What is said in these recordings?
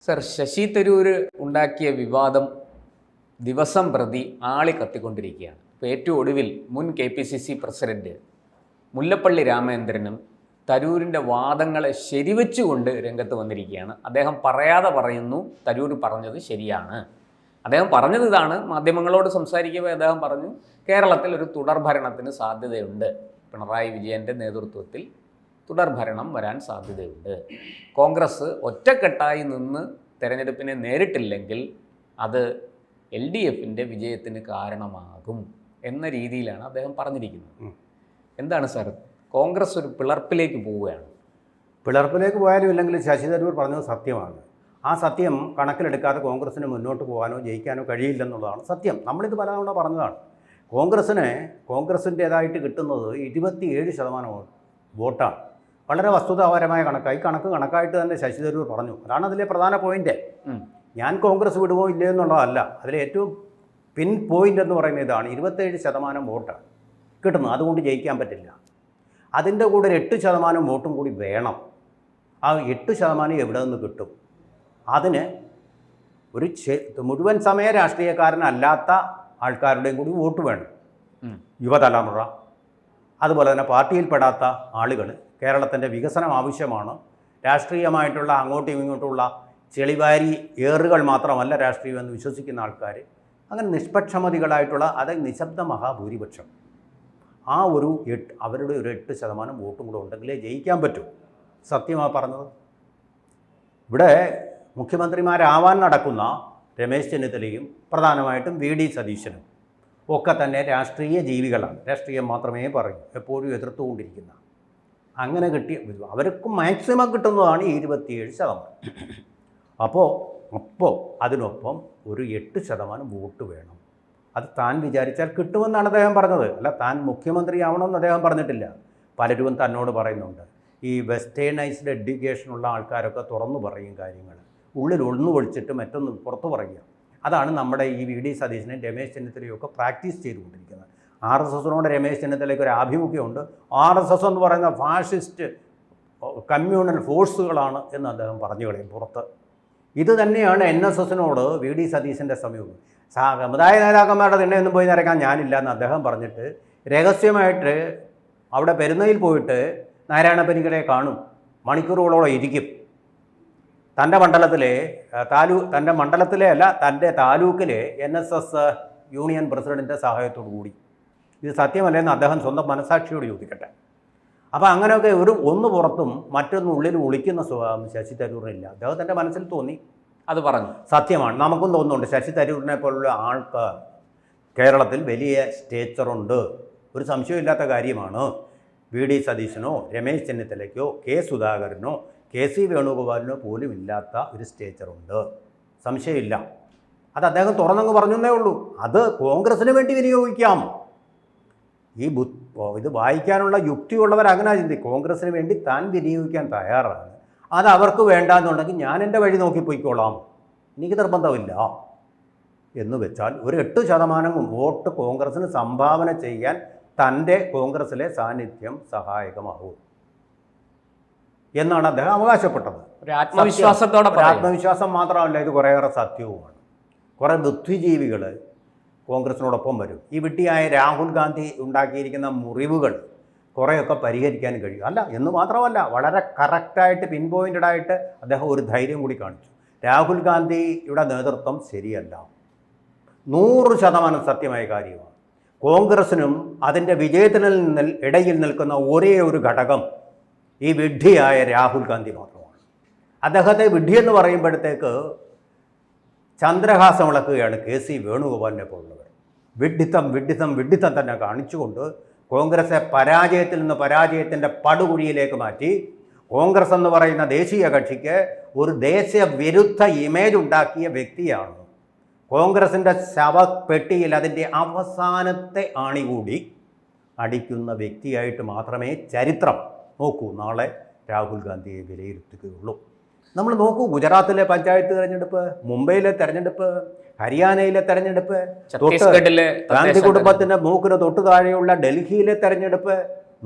Sir, Sasi Tharoor ഉണ്ടാക്കിയ വിവാദം ദിവസം പ്രതി ആളി കത്തിക്കൊണ്ടിരിക്കുകയാണ്. ഇപ്പോൾ ഏറ്റവും ഒടുവിൽ മുൻ KPCC പ്രസിഡന്റ് മുല്ലപ്പള്ളി രാമചന്ദ്രനും തരൂരിൻ്റെ വാദങ്ങളെ ശരിവെച്ചുകൊണ്ട് രംഗത്ത് വന്നിരിക്കുകയാണ്. അദ്ദേഹം പറയാതെ പറയുന്നു തരൂർ പറഞ്ഞത് ശരിയാണ്. അദ്ദേഹം പറഞ്ഞത് ഇതാണ്. മാധ്യമങ്ങളോട് സംസാരിക്കുമ്പോൾ അദ്ദേഹം പറഞ്ഞു, കേരളത്തിൽ ഒരു തുടർഭരണത്തിന് സാധ്യതയുണ്ട്. പിണറായി വിജയൻ്റെ നേതൃത്വത്തിൽ തുടർഭരണം വരാൻ സാധ്യതയുണ്ട്. കോൺഗ്രസ് ഒറ്റക്കെട്ടായി നിന്ന് തെരഞ്ഞെടുപ്പിനെ നേരിട്ടില്ലെങ്കിൽ അത് LDFിൻ്റെ വിജയത്തിന് കാരണമാകും എന്ന രീതിയിലാണ് അദ്ദേഹം പറഞ്ഞിരിക്കുന്നത്. എന്താണ് സാർ, കോൺഗ്രസ് ഒരു പിളർപ്പിലേക്ക് പോവുകയാണ്? പിളർപ്പിലേക്ക് പോയാലും ഇല്ലെങ്കിലും ശശി തരൂർ പറഞ്ഞത് സത്യമാണ്. ആ സത്യം കണക്കിലെടുക്കാതെ കോൺഗ്രസ്സിന് മുന്നോട്ട് പോകാനോ ജയിക്കാനോ കഴിയില്ലെന്നുള്ളതാണ് സത്യം. നമ്മളിത് പലതവണ പറഞ്ഞതാണ്. കോൺഗ്രസിൻ്റേതായിട്ട് കിട്ടുന്നത് 27% വോട്ടാണ്. വളരെ വസ്തുതാപരമായ കണക്കായി കണക്കായിട്ട് തന്നെ ശശി തരൂർ പറഞ്ഞു. അതാണ് അതിലെ പ്രധാന പോയിന്റ്. ഞാൻ കോൺഗ്രസ് വിടുമോ ഇല്ലേ എന്നുള്ളതല്ല. അതിലെ ഏറ്റവും പിൻ പോയിന്റ് എന്ന് പറയുന്നത് ഇതാണ്. 27% വോട്ടാണ് കിട്ടുന്നത്. അതുകൊണ്ട് ജയിക്കാൻ പറ്റില്ല. അതിൻ്റെ കൂടെ ഒരു 8% വോട്ടും കൂടി വേണം. ആ 8% എവിടെ നിന്ന് കിട്ടും? അതിന് ഒരു മുഴുവൻ സമയ രാഷ്ട്രീയക്കാരനല്ലാത്ത ആൾക്കാരുടെയും കൂടി വോട്ട് വേണം. യുവതലമുറ, അതുപോലെ തന്നെ പാർട്ടിയിൽപ്പെടാത്ത ആളുകൾ. കേരളത്തിൻ്റെ വികസനം ആവശ്യമാണ്. രാഷ്ട്രീയമായിട്ടുള്ള അങ്ങോട്ടും ഇങ്ങോട്ടുമുള്ള ചെളിവാരി ഏറുകൾ മാത്രമല്ല രാഷ്ട്രീയമെന്ന് വിശ്വസിക്കുന്ന ആൾക്കാർ. അങ്ങനെ നിഷ്പക്ഷമതികളായിട്ടുള്ള നിശബ്ദ മഹാഭൂരിപക്ഷം. ആ അവരുടെ ഒരു 8% വോട്ടും കൂടെ ഉണ്ടെങ്കിലേ ജയിക്കാൻ പറ്റൂ. സത്യമാണ് പറഞ്ഞത്. ഇവിടെ മുഖ്യമന്ത്രിമാരാവാൻ നടക്കുന്ന രമേശ് ചെന്നിത്തലയും പ്രധാനമായിട്ടും VD സതീശനും ഒക്കെ തന്നെ രാഷ്ട്രീയ ജീവികളാണ്. രാഷ്ട്രീയം മാത്രമേ പറയൂ, എപ്പോഴും എതിർത്തുകൊണ്ടിരിക്കുന്ന. അങ്ങനെ അവർക്ക് മാക്സിമം കിട്ടുന്നതാണ് 27%. അപ്പോൾ അതിനൊപ്പം ഒരു 8% വോട്ട് വേണം. അത് താൻ വിചാരിച്ചാൽ കിട്ടുമെന്നാണ് അദ്ദേഹം പറഞ്ഞത്. അല്ല, താൻ മുഖ്യമന്ത്രിയാവണമെന്ന് അദ്ദേഹം പറഞ്ഞിട്ടില്ല. പലരും തന്നോട് പറയുന്നുണ്ട്. ഈ വെസ്റ്റേണൈസ്ഡ് എഡ്യൂക്കേഷനുള്ള ആൾക്കാരൊക്കെ തുറന്നു പറയും കാര്യങ്ങൾ. ഉള്ളിൽ ഒന്നു ഒളിച്ചിട്ട് മറ്റൊന്ന് പുറത്തു പറയുക. അതാണ് നമ്മുടെ ഈ VD സതീശനും രമേശ് ചെന്നിത്തലയൊക്കെ പ്രാക്ടീസ് ചെയ്തുകൊണ്ടിരിക്കുന്നത്. RSSനോട് രമേശ് ചെന്നിത്തലയ്ക്ക് ഒരു ആഭിമുഖ്യമുണ്ട്. RSS എന്ന് പറയുന്ന ഫാഷിസ്റ്റ് കമ്മ്യൂണൽ ഫോഴ്സുകളാണ് എന്ന് അദ്ദേഹം പറഞ്ഞു കളയും പുറത്ത്. ഇത് തന്നെയാണ് NSSനോട് VD സതീശൻ്റെ സമീപം. സമുദായ നേതാക്കന്മാരുടെ തിണ്ണയൊന്നും പോയി നിറയ്ക്കാൻ ഞാനില്ല എന്ന് അദ്ദേഹം പറഞ്ഞിട്ട് രഹസ്യമായിട്ട് അവിടെ പെരുന്നയിൽ പോയിട്ട് നാരായണ പനിക്കരെ കാണും. മണിക്കൂറുകളോളം ഇരിക്കും. തൻ്റെ മണ്ഡലത്തിലെ അല്ല, തൻ്റെ താലൂക്കിലെ NSS യൂണിയൻ പ്രസിഡൻറ്റിൻ്റെ സഹായത്തോടു കൂടി. ഇത് സത്യമല്ലെന്ന് അദ്ദേഹം സ്വന്തം മനസാക്ഷിയോട് ചോദിക്കട്ടെ. അപ്പോൾ അങ്ങനെയൊക്കെ ഒന്ന് പുറത്തും മറ്റൊന്ന് ഉള്ളിൽ ഒളിക്കുന്ന സ്വഭാവം ശശി തരൂരിനില്ല. അദ്ദേഹത്തിൻ്റെ മനസ്സിൽ തോന്നി, അത് പറഞ്ഞു. സത്യമാണ്. നമുക്കും തോന്നുന്നുണ്ട് ശശി തരൂരിനെ പോലുള്ള ആൾക്ക് കേരളത്തിൽ വലിയ സ്റ്റേച്ചറുണ്ട്. ഒരു സംശയമില്ലാത്ത കാര്യമാണ്. VD സതീശനോ രമേശ് ചെന്നിത്തലയ്ക്കോ സുധാകരനോ KC വേണുഗോപാലിനോ പോലും ഇല്ലാത്ത ഒരു സ്റ്റേച്ചറുണ്ട്. സംശയമില്ല. അത് അദ്ദേഹം തുറന്നങ്ങ് പറഞ്ഞേ ഉള്ളൂ. അത് കോൺഗ്രസിന് വേണ്ടി വിനിയോഗിക്കാം. ഇത് വായിക്കാനുള്ള യുക്തിയുള്ളവർ അങ്ങനെ ചിന്തിക്കും. കോൺഗ്രസിന് വേണ്ടി താൻ വിനിയോഗിക്കാൻ തയ്യാറാണ്. അത് അവർക്ക് വേണ്ടാന്നുണ്ടെങ്കിൽ ഞാൻ എൻ്റെ വഴി നോക്കി പോയിക്കോളാം, എനിക്ക് നിർബന്ധമില്ല എന്ന് വെച്ചാൽ ഒരു 8% വോട്ട് കോൺഗ്രസിന് സംഭാവന ചെയ്യാൻ തൻ്റെ കോൺഗ്രസിലെ സാന്നിധ്യം സഹായകമാകും എന്നാണ് അദ്ദേഹം അവകാശപ്പെട്ടത്. ആത്മവിശ്വാസം മാത്രമല്ല, ഇത് കുറേയേറെ സത്യവുമാണ്. കുറേ ബുദ്ധിജീവികൾ കോൺഗ്രസിനോടൊപ്പം വരും. ഈ വിഡ്ഢിയായ രാഹുൽ ഗാന്ധി ഉണ്ടാക്കിയിരിക്കുന്ന മുറിവുകൾ കുറേയൊക്കെ പരിഹരിക്കാൻ കഴിയും. അല്ല എന്ന് മാത്രമല്ല, വളരെ കറക്റ്റായിട്ട് പിൻ പോയിൻ്റഡായിട്ട് അദ്ദേഹം ഒരു ധൈര്യം കൂടി കാണിച്ചു. രാഹുൽ ഗാന്ധിയുടെ നേതൃത്വം ശരിയല്ല. 100% സത്യമായ കാര്യമാണ്. കോൺഗ്രസിനും അതിൻ്റെ വിജയത്തിന് ഇടയിൽ നിൽക്കുന്ന ഒരേ ഒരു ഘടകം ഈ വിഡ്ഢിയായ രാഹുൽ ഗാന്ധി മാത്രമാണ്. അദ്ദേഹത്തെ വിഡ്ഢിയെന്ന് പറയുമ്പോഴത്തേക്ക് ചന്ദ്രഹാസം ഇളക്കുകയാണ് KC വേണുഗോപാലിനെ പോലുള്ളവർ. വിഡ്ഢിത്തം തന്നെ കാണിച്ചുകൊണ്ട് കോൺഗ്രസ് പരാജയത്തിൽ നിന്ന് പരാജയത്തിൻ്റെ പടുകുഴിയിലേക്ക് മാറ്റി കോൺഗ്രസ് എന്ന് പറയുന്ന ദേശീയ കക്ഷിക്ക് ഒരു ദേശവിരുദ്ധ ഇമേജ് ഉണ്ടാക്കിയ വ്യക്തിയാണ്. കോൺഗ്രസിൻ്റെ ശവപ്പെട്ടിയിൽ അതിൻ്റെ അവസാനത്തെ ആണി കൂടി അടിക്കുന്ന വ്യക്തിയായിട്ട് മാത്രമേ ചരിത്രം നാളെ രാഹുൽ ഗാന്ധിയെ വിലയിരുത്തുകയുള്ളൂ. നമ്മൾ നോക്കൂ, ഗുജറാത്തിലെ പഞ്ചായത്ത് തെരഞ്ഞെടുപ്പ്, മുംബൈയിലെ തെരഞ്ഞെടുപ്പ്, ഹരിയാനയിലെ തെരഞ്ഞെടുപ്പ്, ഗാന്ധി കുടുംബത്തിൻ്റെ മൂക്കിന് തൊട്ടു താഴെയുള്ള ഡൽഹിയിലെ തെരഞ്ഞെടുപ്പ്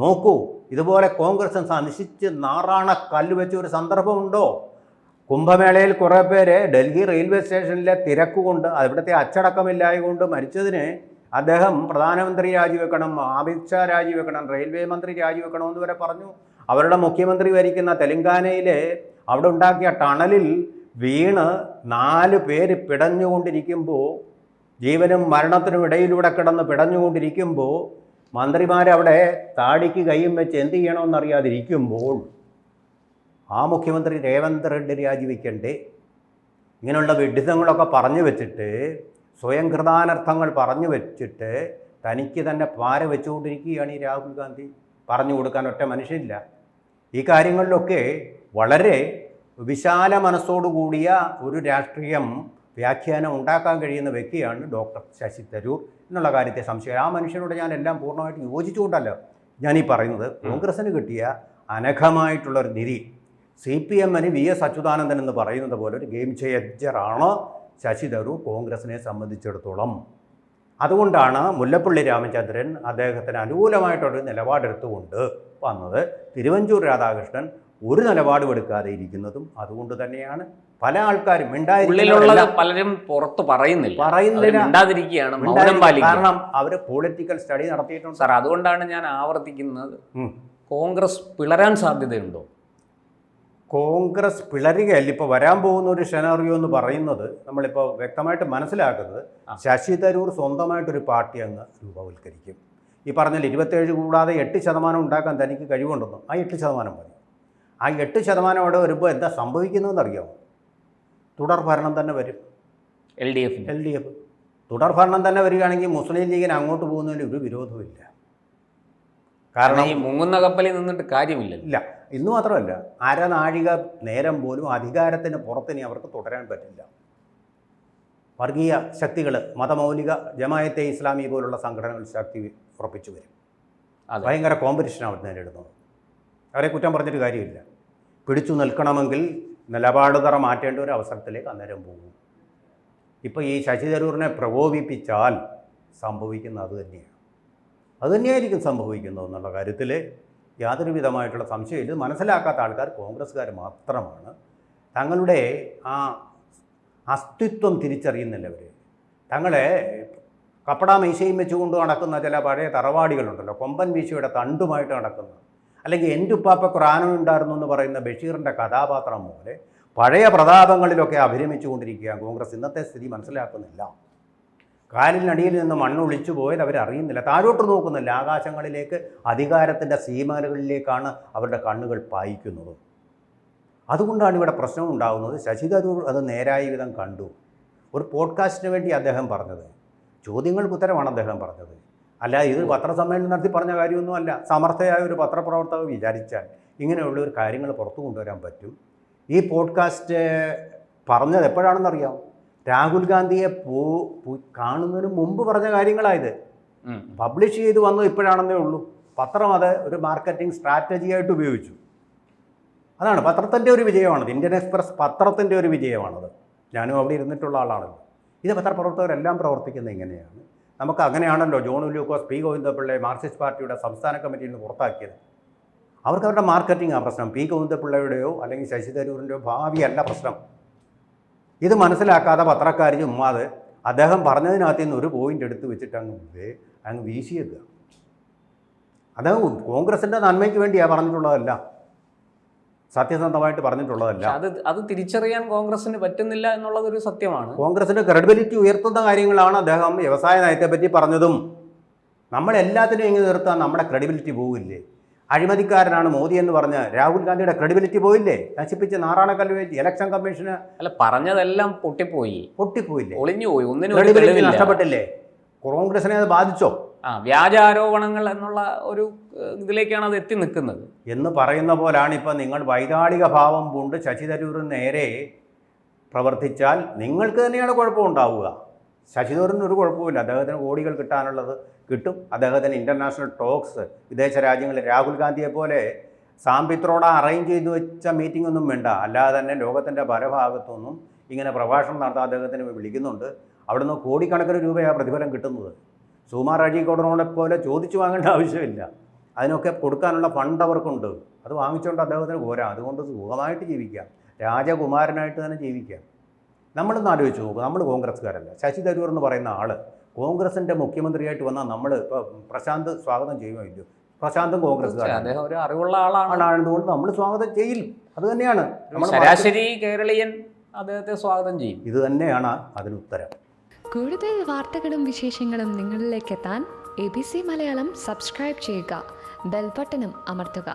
നോക്കൂ. ഇതുപോലെ കോൺഗ്രസ് നശിച്ച് നാറാണ കല്ല് വെച്ച ഒരു സന്ദർഭമുണ്ടോ? കുംഭമേളയിൽ കുറേ പേര് ഡൽഹി റെയിൽവേ സ്റ്റേഷനിലെ തിരക്ക് കൊണ്ട് അവിടുത്തെ അച്ചടക്കമില്ലായതുകൊണ്ട് മരിച്ചതിന് അദ്ദേഹം പ്രധാനമന്ത്രി രാജിവെക്കണം, അമിത് ഷാ രാജിവെക്കണം, റെയിൽവേ മന്ത്രി രാജിവെക്കണം എന്ന് വരെ പറഞ്ഞു. അവരുടെ മുഖ്യമന്ത്രി ഭരിക്കുന്ന തെലങ്കാനയിലെ അവിടെ ഉണ്ടാക്കിയ ടണലിൽ വീണ് 4 പേര് പിടഞ്ഞുകൊണ്ടിരിക്കുമ്പോൾ, ജീവനും മരണത്തിനും ഇടയിലൂടെ കിടന്ന് പിടഞ്ഞുകൊണ്ടിരിക്കുമ്പോൾ, മന്ത്രിമാരവിടെ താടിക്ക് കൈയും വെച്ച് എന്ത് ചെയ്യണമെന്നറിയാതിരിക്കുമ്പോൾ ആ മുഖ്യമന്ത്രി രേവന്ത് റെഡ്ഡി രാജിവെക്കണ്ടേ? ഇങ്ങനെയുള്ള വിഡിതങ്ങളൊക്കെ പറഞ്ഞു വെച്ചിട്ട്, സ്വയം കൃതാനർത്ഥങ്ങൾ പറഞ്ഞു വെച്ചിട്ട് തനിക്ക് തന്നെ പാര വെച്ചുകൊണ്ടിരിക്കുകയാണ് ഈ രാഹുൽ ഗാന്ധി. പറഞ്ഞു കൊടുക്കാൻ ഒറ്റ മനുഷ്യനില്ല. ഈ കാര്യങ്ങളിലൊക്കെ വളരെ വിശാല മനസ്സോടുകൂടിയ ഒരു രാഷ്ട്രീയം വ്യാഖ്യാനം ഉണ്ടാക്കാൻ കഴിയുന്ന വ്യക്തിയാണ് ഡോക്ടർ ശശി തരൂർ എന്നുള്ള കാര്യത്തെ സംശയം. ആ മനുഷ്യനോട് ഞാൻ എല്ലാം പൂർണ്ണമായിട്ട് യോജിച്ചുകൊണ്ടല്ല ഞാനീ പറയുന്നത്. കോൺഗ്രസ്സിന് കിട്ടിയ അനഘമായിട്ടുള്ളൊരു നിധി CPM-ന് VS അച്യുതാനന്ദൻ എന്ന് പറയുന്നത് പോലെ ഒരു ഗെയിം ചേഞ്ചറാണ് ശശി തരൂർ കോൺഗ്രസിനെ സംബന്ധിച്ചിടത്തോളം. അതുകൊണ്ടാണ് മുല്ലപ്പള്ളി രാമചന്ദ്രൻ അദ്ദേഹത്തിന് അനുകൂലമായിട്ടൊരു നിലപാടെടുത്തുകൊണ്ട് വന്നത്. തിരുവഞ്ചൂർ രാധാകൃഷ്ണൻ ഒരു നിലപാടും എടുക്കാതെ ഇരിക്കുന്നതും അതുകൊണ്ട് തന്നെയാണ്. പല ആൾക്കാരും പലരും പുറത്ത് പറയുന്നില്ല, കാരണം അവർ പൊളിറ്റിക്കൽ സ്റ്റഡി നടത്തിയിട്ടുണ്ട് സാർ. അതുകൊണ്ടാണ് ഞാൻ ആവർത്തിക്കുന്നത്, കോൺഗ്രസ് പിളരാൻ സാധ്യതയുണ്ടോ? കോൺഗ്രസ് പിളരുകയല്ല. ഇപ്പോൾ വരാൻ പോകുന്ന ഒരു സെനാറിയോ എന്ന് പറയുന്നത് നമ്മളിപ്പോൾ വ്യക്തമായിട്ട് മനസ്സിലാക്കുന്നത്, ശശി തരൂർ സ്വന്തമായിട്ടൊരു പാർട്ടി അങ്ങ് രൂപവൽക്കരിക്കും. ഈ പറഞ്ഞാൽ 27 കൂടാതെ 8% ഉണ്ടാക്കാൻ തനിക്ക് കഴിവുണ്ടെന്നും ആ 8% മതി. ആ 8% അവിടെ വരുമ്പോൾ എന്താ സംഭവിക്കുന്നതെന്നറിയാമോ? തുടർ ഭരണം തന്നെ വരും. LDF തുടർ ഭരണം തന്നെ വരികയാണെങ്കിൽ മുസ്ലിം ലീഗിന് അങ്ങോട്ട് പോകുന്നതിന് ഒരു വിരോധമില്ല. കാരണം ഈ മുങ്ങുന്ന കപ്പലിൽ നിന്നിട്ട് കാര്യമില്ല. ഇന്ന് മാത്രമല്ല, അരനാഴിക നേരം പോലും അധികാരത്തിന് പുറത്തിനി അവർക്ക് തുടരാൻ പറ്റില്ല. വർഗീയ ശക്തികൾ, മതമൗലിക ജമായത്തെ ഇസ്ലാമി പോലുള്ള സംഘടനകൾ ശക്തി ഉറപ്പിച്ചു വരും. ഭയങ്കര കോമ്പറ്റീഷൻ അവർ നേരിടുന്നത്. അവരെ കുറ്റം പറഞ്ഞിട്ട് കാര്യമില്ല. പിടിച്ചു നിൽക്കണമെങ്കിൽ നിലപാടുതറ മാറ്റേണ്ട ഒരു അവസരത്തിലേക്ക് അന്നേരം പോകും. ഇപ്പോൾ ഈ ശശി തരൂരിനെ പ്രകോപിപ്പിച്ചാൽ സംഭവിക്കുന്നത് അതുതന്നെയായിരിക്കും സംഭവിക്കുന്നത് എന്നുള്ള കാര്യത്തിൽ യാതൊരു വിധമായിട്ടുള്ള സംശയമില്ല. ഇത് മനസ്സിലാക്കാത്ത ആൾക്കാർ കോൺഗ്രസ്സുകാർ മാത്രമാണ്. തങ്ങളുടെ ആ അസ്തിത്വം തിരിച്ചറിയുന്നില്ല. തങ്ങളെ കപ്പടാ മീശയും വെച്ചുകൊണ്ട് നടക്കുന്ന ചില പഴയ തറവാടികളുണ്ടല്ലോ, കൊമ്പൻ വീശയുടെ തണ്ടുമായിട്ട് നടക്കുന്ന, അല്ലെങ്കിൽ എൻ്റെ ഉപ്പാപ്പയ്ക്ക് ഉണ്ടായിരുന്നു എന്ന് പറയുന്ന ബഷീറിൻ്റെ കഥാപാത്രം പോലെ പഴയ പ്രതാപങ്ങളിലൊക്കെ അഭിരമിച്ചു കൊണ്ടിരിക്കുകയാണ് കോൺഗ്രസ്. ഇന്നത്തെ സ്ഥിതി മനസ്സിലാക്കുന്നില്ല. കാലിനടിയിൽ നിന്ന് മണ്ണൊളിച്ചു പോയത് അവരറിയുന്നില്ല. താഴോട്ട് നോക്കുന്നില്ല. ആകാശങ്ങളിലേക്ക്, അധികാരത്തിൻ്റെ സീമകളിലേക്കാണ് അവരുടെ കണ്ണുകൾ പായിക്കുന്നത്. അതുകൊണ്ടാണ് ഇവിടെ പ്രശ്നം ഉണ്ടാകുന്നത്. ശശി തരൂർ അത് നേരായ വിധം കണ്ടു. ഒരു പോഡ്കാസ്റ്റിന് വേണ്ടി അദ്ദേഹം പറഞ്ഞത്, ചോദ്യങ്ങൾക്ക് ഉത്തരമാണ് അദ്ദേഹം പറഞ്ഞത്. അല്ല, ഇത് പത്രസമ്മേളനം നടത്തി പറഞ്ഞ കാര്യമൊന്നുമല്ല. സമർത്ഥയായ ഒരു പത്രപ്രവർത്തകർ വിചാരിച്ചാൽ ഇങ്ങനെയുള്ള ഒരു കാര്യങ്ങൾ പുറത്തു കൊണ്ടുവരാൻ പറ്റും. ഈ പോഡ്കാസ്റ്റ് പറഞ്ഞത് എപ്പോഴാണെന്നറിയാം? രാഹുൽ ഗാന്ധിയെ കാണുന്നതിന് മുമ്പ് പറഞ്ഞ കാര്യങ്ങളായത്. പബ്ലിഷ് ചെയ്ത് വന്നു ഇപ്പോഴാണെന്നേ ഉള്ളൂ. പത്രം അത് ഒരു മാർക്കറ്റിംഗ് സ്ട്രാറ്റജിയായിട്ട് ഉപയോഗിച്ചു. അതാണ് പത്രത്തിൻ്റെ ഒരു വിജയമാണത്. ഇന്ത്യൻ എക്സ്പ്രസ് പത്രത്തിൻ്റെ ഒരു വിജയമാണത്. ഞാനും അവിടെ ഇരുന്നിട്ടുള്ള ആളാണല്ലോ. ഇത് പത്രപ്രവർത്തകരെല്ലാം പ്രവർത്തിക്കുന്നത് ഇങ്ങനെയാണ്. നമുക്ക് അങ്ങനെയാണല്ലോ ജോൺ ലൂക്കോസ്, പി ഗോവിന്ദപിള്ളയെ മാർക്സിസ്റ്റ് പാർട്ടിയുടെ സംസ്ഥാന കമ്മിറ്റിയിൽ നിന്ന് പുറത്താക്കിയത്. അവർക്ക് അവരുടെ മാർക്കറ്റിംഗ് ആ പ്രശ്നം. പി ഗോവിന്ദപിള്ളയുടെയോ അല്ലെങ്കിൽ ശശി തരൂരിൻ്റെയോ ഭാവിയല്ല പ്രശ്നം. ഇത് മനസ്സിലാക്കാതെ പത്രക്കാർ ചുമ്മാതെ അദ്ദേഹം പറഞ്ഞതിനകത്ത് നിന്ന് ഒരു പോയിൻ്റ് എടുത്ത് വെച്ചിട്ട് അങ്ങ് വീശിയേക്കുക. അദ്ദേഹം കോൺഗ്രസിൻ്റെ നന്മയ്ക്ക് വേണ്ടിയാണ് പറഞ്ഞിട്ടുള്ളതല്ല, സത്യസന്ധമായിട്ട് പറഞ്ഞിട്ടുള്ളതല്ല. അത് തിരിച്ചറിയാൻ കോൺഗ്രസിന് പറ്റുന്നില്ല എന്നുള്ളതൊരു സത്യമാണ്. കോൺഗ്രസിൻ്റെ ക്രെഡിബിലിറ്റി ഉയർത്തുന്ന കാര്യങ്ങളാണ് അദ്ദേഹം വ്യവസായ നയത്തെപ്പറ്റി പറഞ്ഞതും. നമ്മളെല്ലാത്തിനും ഇങ്ങനെ നിർത്താൻ നമ്മുടെ ക്രെഡിബിലിറ്റി പോവില്ലേ? അഴിമതിക്കാരനാണ് മോദി എന്ന് പറഞ്ഞ രാഹുൽ ഗാന്ധിയുടെ ക്രെഡിബിലിറ്റി പോയില്ലേ? നശിപ്പിച്ച് നാറാണക്കല്ല് ഇലക്ഷൻ കമ്മീഷന് പറഞ്ഞതെല്ലാം പൊട്ടിപ്പോയില്ലേ? ഒളിഞ്ഞുപോയി. ഒന്നിനും ക്രെഡിബിലിറ്റി നഷ്ടപ്പെട്ടില്ലേ? കോൺഗ്രസിനെ അത് ബാധിച്ചോ? വ്യാജ ആരോപണങ്ങൾ എന്നുള്ള ഒരു ഇതിലേക്കാണ് അത് എത്തി നിൽക്കുന്നത് എന്ന് പറയുന്ന പോലാണ്. ഇപ്പം നിങ്ങൾ വൈതാളിക ഭാവം പൂണ്ട് ശശി തരൂരിന് നേരെ പ്രവർത്തിച്ചാൽ നിങ്ങൾക്ക് തന്നെയാണ് കുഴപ്പമുണ്ടാവുക. ശശി തരൂരിന് ഒരു കുഴപ്പമില്ല. അദ്ദേഹത്തിന് കോടികൾ കിട്ടാനുള്ളത് കിട്ടും. അദ്ദേഹത്തിന് ഇൻ്റർനാഷണൽ ടോക്സ് വിദേശ രാജ്യങ്ങളിൽ രാഹുൽ ഗാന്ധിയെ പോലെ സാമ്പിത്രോടെ അറേഞ്ച് ചെയ്തു വെച്ച മീറ്റിംഗ് ഒന്നും വേണ്ട. അല്ലാതെ തന്നെ ലോകത്തിൻ്റെ പല ഭാഗത്തുനിന്നും ഇങ്ങനെ പ്രഭാഷണം നടത്താൻ അദ്ദേഹത്തിന് വിളിക്കുന്നുണ്ട്. അവിടുന്ന് കോടിക്കണക്കിന് രൂപയാണ് പ്രതിഫലം കിട്ടുന്നത്. സുകുമാർ അഴീക്കോടനോടെ പോലെ ചോദിച്ചു വാങ്ങേണ്ട ആവശ്യമില്ല. അതിനൊക്കെ കൊടുക്കാനുള്ള ഫണ്ട് അവർക്കുണ്ട്. അത് വാങ്ങിച്ചുകൊണ്ട് അദ്ദേഹത്തിന് പോരാ. അതുകൊണ്ട് സുഖമായിട്ട് ജീവിക്കാം. രാജകുമാരനായിട്ട് തന്നെ ജീവിക്കാം. നമ്മളൊന്ന് ആലോചിച്ച് നോക്കുക, നമ്മൾ കോൺഗ്രസ്സുകാരല്ല. ശശി തരൂർ എന്ന് പറയുന്ന ആൾ കോൺഗ്രസിൻ്റെ മുഖ്യമന്ത്രിയായിട്ട് വന്നാൽ നമ്മൾ ഇപ്പോൾ പ്രശാന്ത് സ്വാഗതം ചെയ്യുമോ ഇല്ലയോ? പ്രശാന്തും കോൺഗ്രസ്സുകാരൻ, അദ്ദേഹം ഒരു അറിവുള്ള ആളാണ്. ആളായതുകൊണ്ട് നമ്മൾ സ്വാഗതം ചെയ്യില്ല. അത് തന്നെയാണ് ശരാശരി കേരളീയൻ അദ്ദേഹത്തെ സ്വാഗതം ചെയ്യും. ഇത് തന്നെയാണ് അതിനുത്തരം. കൂടുതൽ വാർത്തകളും വിശേഷങ്ങളും നിങ്ങളിലേക്ക് എത്താൻ ABC മലയാളം സബ്സ്ക്രൈബ് ചെയ്യുക, ബെൽ ബട്ടണും അമർത്തുക.